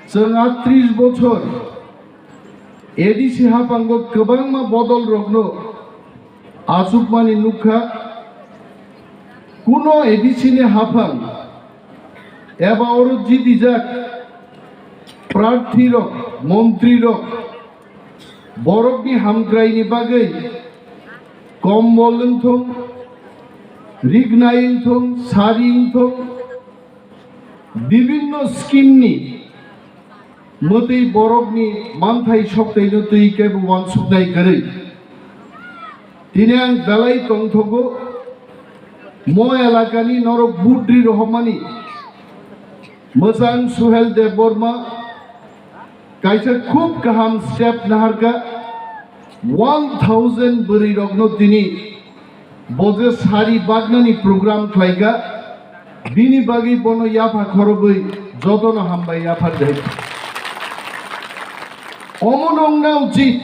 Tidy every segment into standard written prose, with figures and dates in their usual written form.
जों 30 বছর ADC हाफांगो Kwbangma बदल रगनो आसुकमानि नुखा कुनो एडिसिनि हाफां एबा अरजित इजाक प्रार्थी रक मंत्री रक बरकनि हामग्रायनि बागै कम्बल थं रिगनाइन थं सारिं थं विभिन्न स्कीमनि मते बरकनि मानथाय सप्तायनो तैके बुवान सुनाय करै दिनै आं दालाय तंथगो म एलाकानि नरक बुद्रि रहमानि मोजां सुहेल देबबर्मा कायसे खूब गाहाम स्टेप नाहारका 1000 बोरै रगनो दिनै बजे सारि बागनानि प्रोग्राम खालायगा बिनि बागै बनो याफा खरबै जतन हामबाय याफा जाय অমনংনা উচিত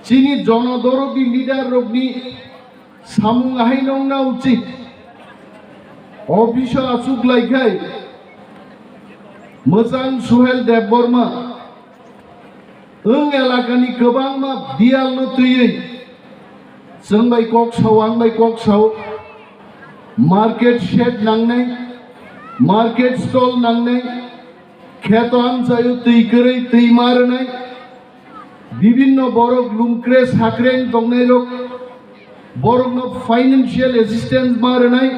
চিনি জনদরদি লিডার রগনি সামুং আহাইনংনা উচিত অফিস আসুক লাইখাই मोजां सुहेल देबबर्मा ओं एलाकानि Kwbangma बियालनो तुयै जोंबाय ककसाव आंबाय ककसाव मार्केट शेड नांनाय मार्केट स्टल नांनाय खेतान जायो तैकरै तै मारनाय विभिन्न बरक लुमक्रे साख्रें दंनाय रक बरकनो फाइनेंशियल असिस्टेंस मारनाय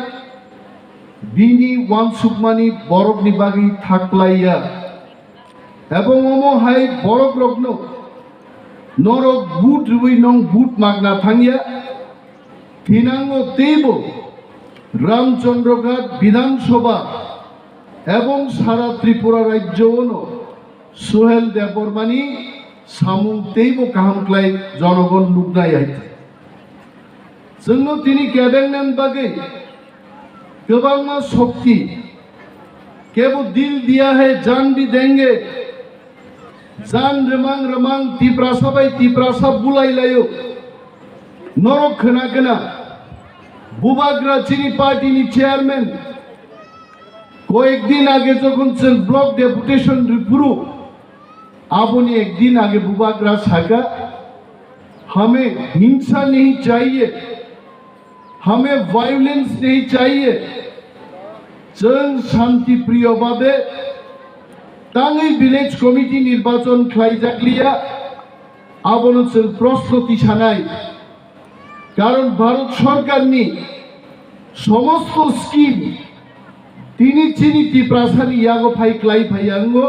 बिनि वानसुकमानि बरकनि बागै थाक्लाया एबं अमो हाय बरक रकनो नरक बुट रुइ नं बुट मागना थांया थिनांगो तेबो रामचंद्रघाट विधानसभा एवं सारा त्रिपुरा राज्योनो सुहेल देबबर्मानि सामुं तेबो काहामक्लाय जनगण नुगनाय आइते जोंनो तिनि केबेंनान बागै Kwbangma शक्ति केवल दिल दिया है जान भी देंगे जान रमांग रमांग तिप्रा सब बुलाई लायो नरक खना खना बुबाग्रा चिनी पार्टी नि चेयरमैन কয়েকদিন আগে যখন ব্লক ডেপুটেশন রিপুরু আপনি একদিন आगे बुबाग्रा सागा हमें हिंसा नहीं चाहिए हमें वायलेंस नहीं चाहिए जों शांति प्रिय भावे तांगै विलेज कमिटी निर्वाचन खालायजाकलिया आबनो जों प्रस्তুতি सानाय कारण भारत सरकारनि समस्त स्कीम তিনি চিনি টিপ্রাসানি ইয়াগো ফাই ক্লাই ফাইয়াঙ্গো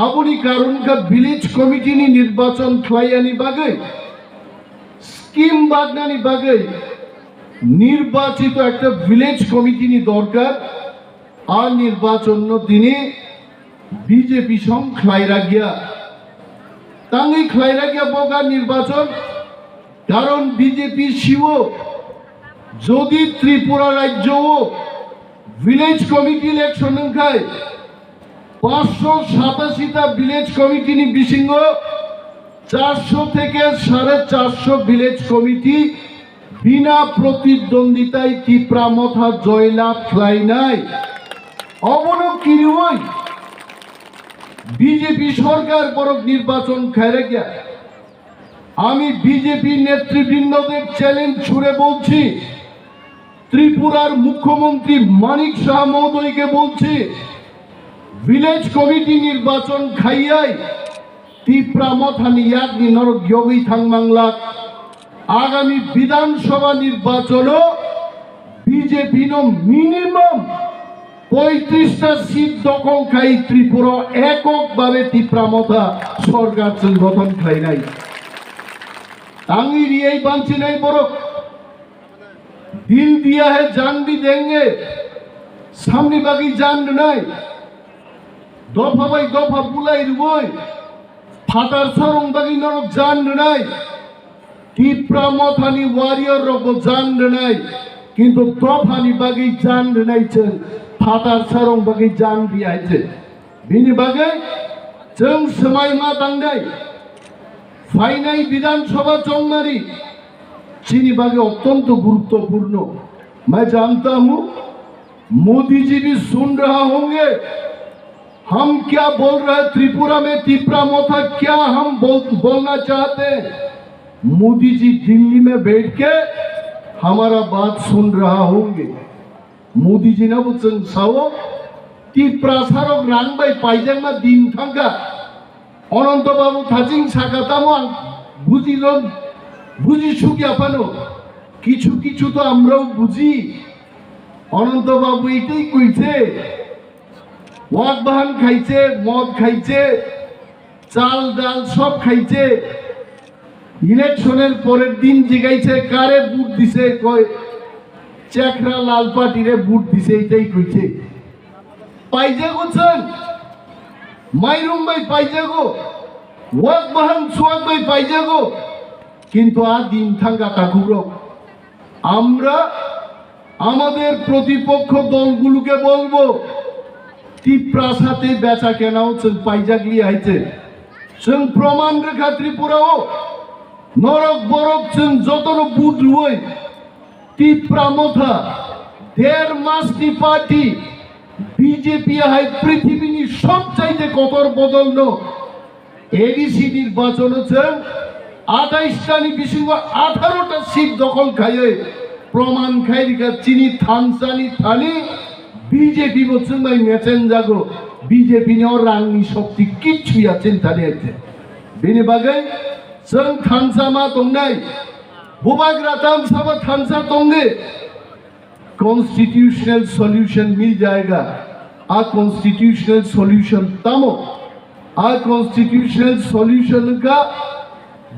আপনি কারণ কা ভিলেজ কমিটি নি নির্বাচন খাইয়ানি বাগে স্কিম বাগনানি বাগে নির্বাচিত একটা ভিলেজ কমিটি নি দরকার আর নির্বাচন তিনি বিজেপি সং খাইরা গিয়া তাঙ্গি খাইরা গিয়া বগা নির্বাচন কারণ বিজেপি শিব যদি ত্রিপুরা রাজ্য विलेज कमिटी इलेक्शन खाय 587টা विलेज कमिटी नि बिसिंग 400 থেকে 450 विलेज कमिटी बिना प्रतिद्वंदिताय टिप्रा मथा जयलाभ खालायनाय अबनो किरुय बीजेपी सरकार बरक निर्वाचन खायरे गया आमी बीजेपी नेतृबृंदদের চ্যালেঞ্জ ছুড়ে বলছি त्रिपुरार मुख्यमंत्री मानिक शाह महोदय के बोलছে विलेज कमिटी निर्वाचन खाइयाय टिप्रा मथानि यागनि नरक योगी थांमांगला आगामी विधानसभा निर्वाचन बीजेपी नो मिनिमाम 35টা सीट दखल खाई त्रिपुरा एকক भावे टिप्रा मथा सरकार जों गठन खालायनाय आंनि रियै बांसिनाय बरक दिल दिया है जान भी देंगे सामने बाकी जान नहीं दफा बाई दफा बुलाई रुबोय फाटार सरंग बाकी नरक जान नहीं टिप्रा मथानि वारियर रको जान नहीं किंतु दफानि बाकी जान नहीं चल फाटार सरंग बाकी जान भी आइছে बिनि बागै जों समाय मा दांनाय फाइनाय विधानसभा चौमारी चीनी बागे अत्यंत गुरुत्वपूर्ण मैं जानता हूं मोदी जी भी सुन रहा होंगे हम क्या बोल रहे हैं त्रिपुरा में तिपरा मोथा क्या हम बोलना चाहते हैं। मोदी जी दिल्ली में बैठ के हमारा बात सुन रहा होंगे। मोदी जी ना बुझं सावो तिपरा सारक रांबाय पाइजामा दिन थांगा अनंत बाबू थाजिं सागातामो आं बुझिछु জ্ঞাপানো কিছু কিছু তো আমরাও বুঝি। অনন্ত বাবু এটাই কইছে ওয়াক বাহান খাইছে মদ খাইছে চাল ডাল সব খাইছে ইলেকশনের পরের দিন জিগাইছে কারে ভোট দিছে কয় চেকরা লাল পার্টিরে ভোট দিছে এটাই কইছে। পাইজে গোছেন মাইরুম ভাই পাইজে গো ওয়াক বাহান সোয়াক ভাই পাইজে গো কিন্তু আর দিন থাঙ্গা তাকুরো আমরা আমাদের প্রতিপক্ষ দলগুলোকে বলবো তিপ্রা সাথে বেচা কেনাও পাইজাগলি আইছে जों প্রমাণ রেখা ত্রিপুরাও নরক বরক जों যতন বুট রুই তিপ্রা মোথা দেড় মাসটি পার্টি বিজেপি হাই পৃথিবীনি সবচাইতে কতর বদল এডিসি নির্বাচন হচ্ছে 28টানি বিশিঙ্গ 18টা সিট দখল খাইয়ে প্রমাণ খাইরিকা চিনি থানসানি থানি বিজেপি বলছেন ভাই মেচেন জাগো বিজেপি নিয়ে রাংনি শক্তি কিচ্ছুই আছেন তাহলে আছে বেনে বাগাই जों थानसामा दंनाय बुबाग्रा तामसामा थानसा दंगे कॉन्स्टिट्यूशनल सॉल्यूशन मिल जाएगा। आ कॉन्स्टिट्यूशनल सॉल्यूशन तमो आ कॉन्स्टिट्यूशनल सॉल्यूशन का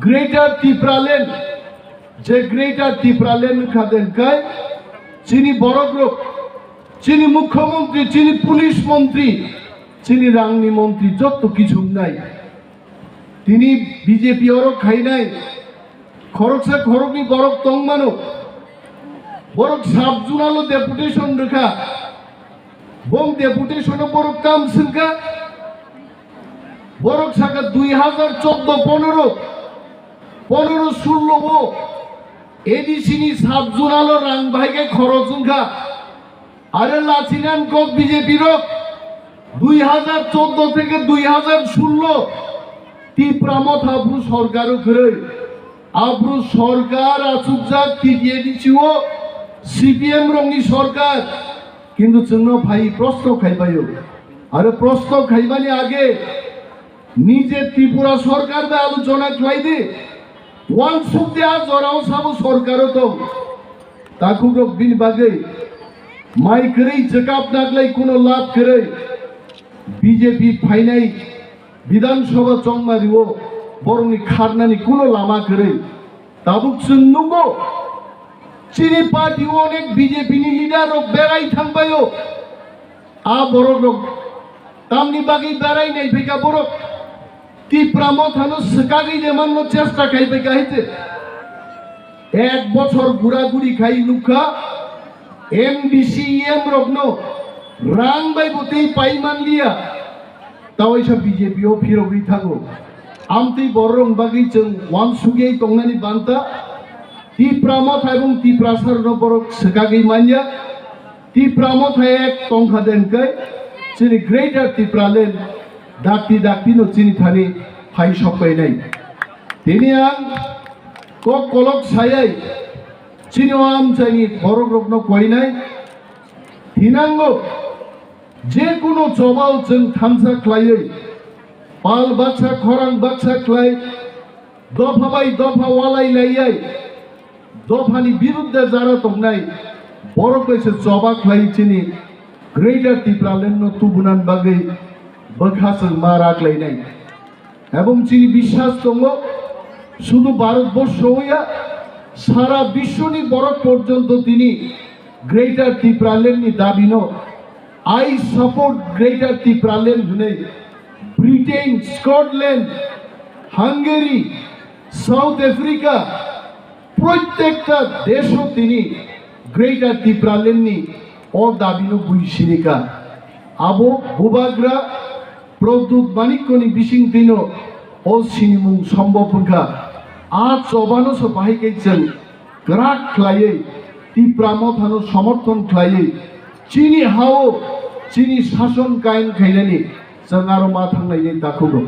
ग्रेटर त्रिपुरा लैंड जे ग्रेटर त्रिपुरा लैंड का देन काय चीनी बड़ग्रोक चीनी मुख्यमंत्री चीनी पुलिस मंत्री चीनी रांगनी मंत्री যত কিছু নাই তিনি বিজেপি ওরক খাই নাই খরচে খরকনি বরক তংমানো বরক সাবজুনালো ডেপুটেশন রেখা বং ডেপুটেশন বরক কাম সিনকা বরক সাকা 2014 15 এডিসিনি সাবজুনালো রাং ভাইকে খরচুনখা আরে লাচিনান কক বিজেপি রক 2014 থেকে 2016 তিপ্রা মথা আব্রু সরকারও করে আব্রু সরকার আসুকজা দিয়ে দিছিও সিপিএম রঙি সরকার কিন্তু जोंनो ভাই প্রশ্ন খাইবায়ো আরে প্রশ্ন খাইবানি আগে নিজে ত্রিপুরা সরকার দে আলোচনা খাই দে ওয়ান সুক দেয়া জরাও সাবু সরকারও তো তাকু রক বিন বাগে মাই করে চেকআপ নাগলাই কোনো লাভ করে বিজেপি ফাইনাই বিধানসভা চংমারিও বরংনি খারনানি কোনো লামা করে তাবুক जों नुगो চিনি পার্টি অনেক বিজেপি নি লিডার বেড়াই থাকবায়ও আ বড় লোক তামনি বাগি বেড়াই নাই বেকা বড় তিপ্রা মথানো সকাগি যেমন চেষ্টা খাইবে গাইতে এক বছর ঘুরাঘুরি খাই লুকা এমডিসিএম রগ্ন রাং বাই বতেই পাইমান লিয়া তাও এইসব বিজেপিও ফিরবই থাকো আমতেই বড় বাগি जों ওয়ান সুগেই তংনানি বান্তা তিপ্রা মথা এবং তিপ্রা সারনো বরক সকাগি মানিয়া তিপ্রা মথা এক তংখা দেনকে চিনি গ্রেটার তিপ্রা লেন ডাক্তি ডাক্তি নো চিনি থানি ফাই সকাই নাই তিনি আন কক কলক ছায়াই চিনি আম চাইনি বড় রগ্ন কই নাই হিনাঙ্গ যে কোনো জবাও जों থামসা খ্লাইयै পাল বাচ্চা খরাং বাচ্চা খ্লাই দফা বাই দফা ওয়ালাই লাইয়াই দফানি বিরুদ্ধে যারা তংনাই বড় কইছে জবা খ্লাই চিনি গ্রেটার ত্রিপুরা লেন তুবুনান বাগে বখাসং মারা খ্লাই নাই এবং চিনি বিশ্বাস দङ শুধু ভারতবর্ষ হইয়া সারা বিশ্বনি বড় পর্যন্ত তিনি গ্রেটার ত্রিপুরা লেননি দাবি ন I support greater Tipra land hune Britain, Scotland, Hungary, South Africa প্রত্যেকটা দেশও তিনি গ্রেটার ত্রিপুরা লেননি ও দাবিনো বুইশিনিকা আবো বুবাগ্রা প্রদ্যুৎ মানিকনি বিসিং দিনো ও সিনিমুং সম্ভবংখা আ চবানোস বাহিকেছেন গ্রাক খ্লাইयै ত্রিপুরা মথানো সমর্থন খ্লাইयै চিনি হাও চিনি শাসন কায়েম খাইলেনি जों आरो मा थांनायनि दाखौबो